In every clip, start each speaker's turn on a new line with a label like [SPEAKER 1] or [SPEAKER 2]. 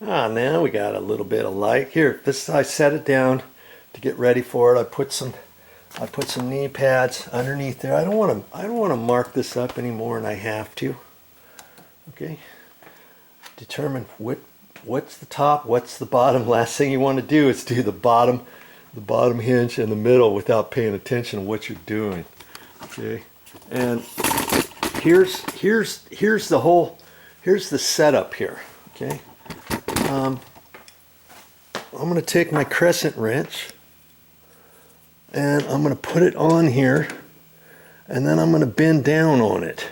[SPEAKER 1] Now we got a little bit of light here. This I set it down to get ready for it. I put some knee pads underneath there. I don't want to mark this up anymore, and I have to. Okay. Determine what's the top, what's the bottom. Last thing you want to do is do the bottom hinge and the middle without paying attention to what you're doing. Okay. And here's the setup here. Okay. I'm going to take my crescent wrench and I'm going to put it on here, and then I'm going to bend down on it.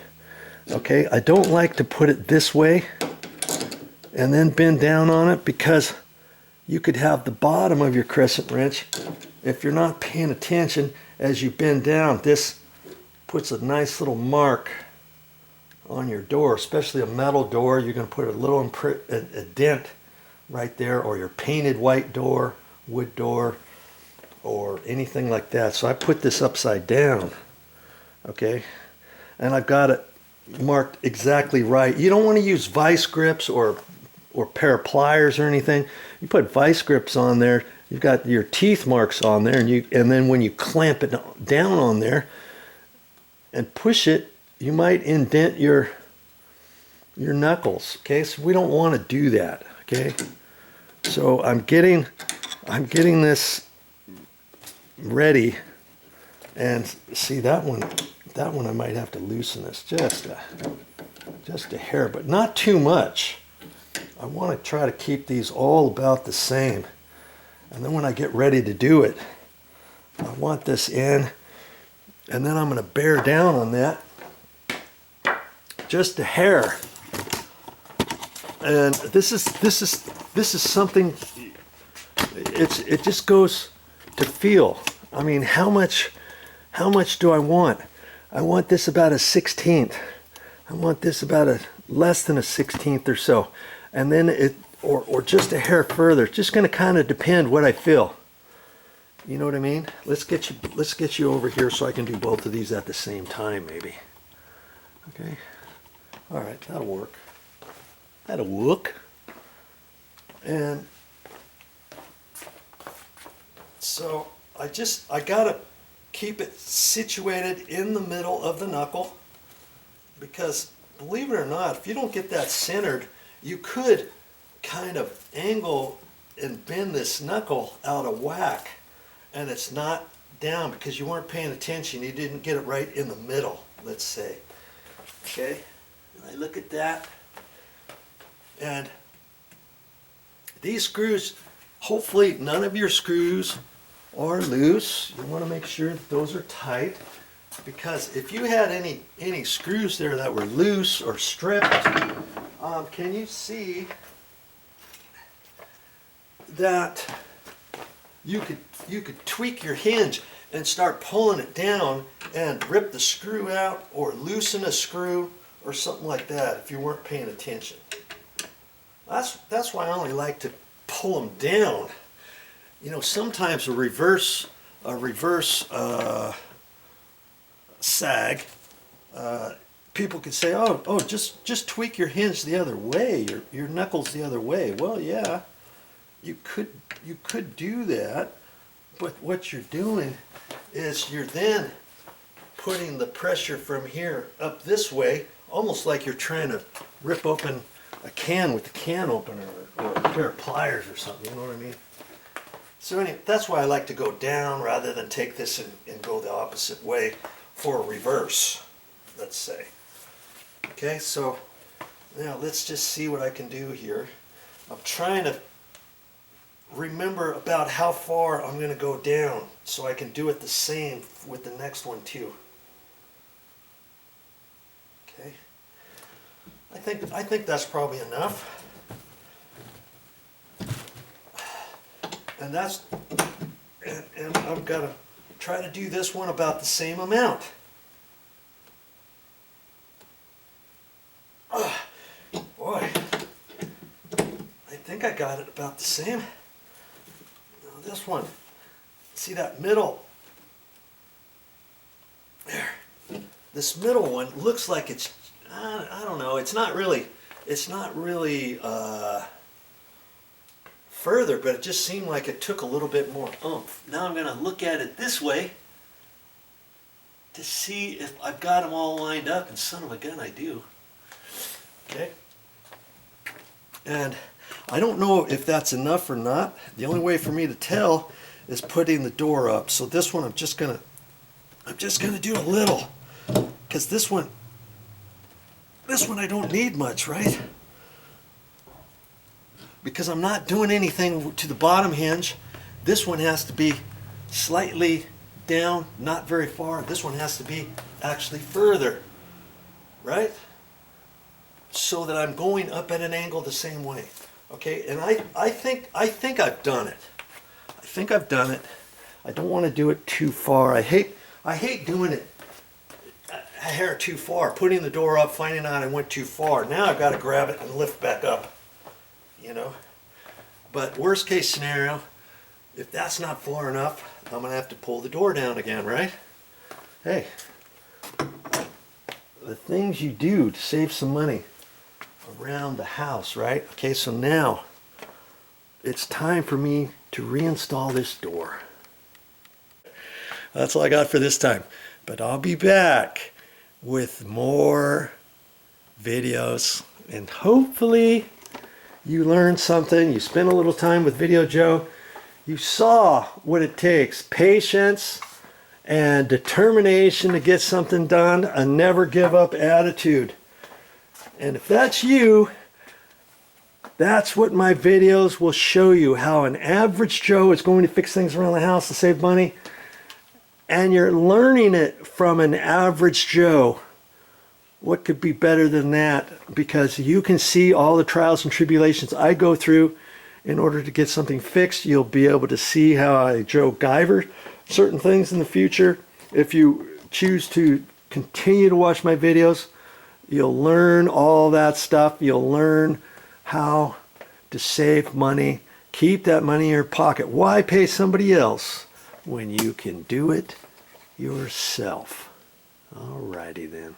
[SPEAKER 1] Okay, I don't like to put it this way and then bend down on it, because you could have the bottom of your crescent wrench, if you're not paying attention as you bend down, this puts a nice little mark on your door, especially a metal door. You're going to put a little a dent right there, or your painted white door, wood door, or anything like that. So I put this upside down, okay, and I've got it marked exactly right. You don't want to use vice grips or pair of pliers or anything. You put vice grips on there, you've got your teeth marks on there, and then when you clamp it down on there and push it, you might indent your knuckles. Okay, so we don't want to do that. Okay, so I'm getting this ready, and see that one I might have to loosen this just a hair, but not too much. I want to try to keep these all about the same, and then when I get ready to do it, I want this in, and then I'm going to bear down on that just a hair. And this is something, it just goes to feel. I mean, how much do I want? I want this about a 16th. I want this about a less than a 16th or so. And then or just a hair further. It's just going to kind of depend what I feel. You know what I mean? Let's get you over here so I can do both of these at the same time, maybe. Okay. All right, that'll work. That'll work. And so I gotta keep it situated in the middle of the knuckle, because believe it or not, if you don't get that centered, you could kind of angle and bend this knuckle out of whack, and it's not down because you weren't paying attention. You didn't get it right in the middle, let's say. Okay, and I look at that, and these screws, hopefully none of your screws are loose. You want to make sure that those are tight, because if you had any screws there that were loose or stripped, can you see that you could tweak your hinge and start pulling it down and rip the screw out or loosen a screw or something like that if you weren't paying attention. That's why I only like to pull them down. You know, sometimes a reverse sag, people could say, oh, just tweak your hinge the other way, your knuckles the other way. Well, yeah, you could do that, but what you're doing is you're then putting the pressure from here up this way, almost like you're trying to rip open a can with a can opener or a pair of pliers or something. You know what I mean? So anyway, that's why I like to go down rather than take this and go the opposite way for a reverse, let's say. Okay, so now let's just see what I can do here. I'm trying to remember about how far I'm going to go down so I can do it the same with the next one too. Okay, I think that's probably enough. And and I've got to try to do this one about the same amount. Boy, I think I got it about the same. Now this one, see that middle? There. This middle one looks like it's, I don't know, it's not really further, but it just seemed like it took a little bit more oomph. Now I'm going to look at it this way to see if I've got them all lined up, and son of a gun, I do. Okay. And I don't know if that's enough or not. The only way for me to tell is putting the door up. So this one I'm just gonna do a little, because this one I don't need much, right? Because I'm not doing anything to the bottom hinge. This one has to be slightly down, not very far. This one has to be actually further, right? So that I'm going up at an angle the same way. Okay, and I think I've done it. I think I've done it. I don't want to do it too far. I hate doing it a hair too far, putting the door up, finding out I went too far. Now I've got to grab it and lift back up, you know. But worst case scenario, if that's not far enough, I'm going to have to pull the door down again, right? Hey, the things you do to save some money around the house, right? Okay, so now it's time for me to reinstall this door. That's all I got for this time, but I'll be back with more videos, and hopefully you learned something. You spent a little time with VideoJoe. You saw what it takes: patience and determination to get something done, a never give up attitude. And if that's you, that's what my videos will show you, how an average Joe is going to fix things around the house to save money. And you're learning it from an average Joe. What could be better than that? Because you can see all the trials and tribulations I go through in order to get something fixed. You'll be able to see how I Joe Guyver certain things in the future. If you choose to continue to watch my videos, you'll learn all that stuff. You'll learn how to save money. Keep that money in your pocket. Why pay somebody else when you can do it yourself? Alrighty then.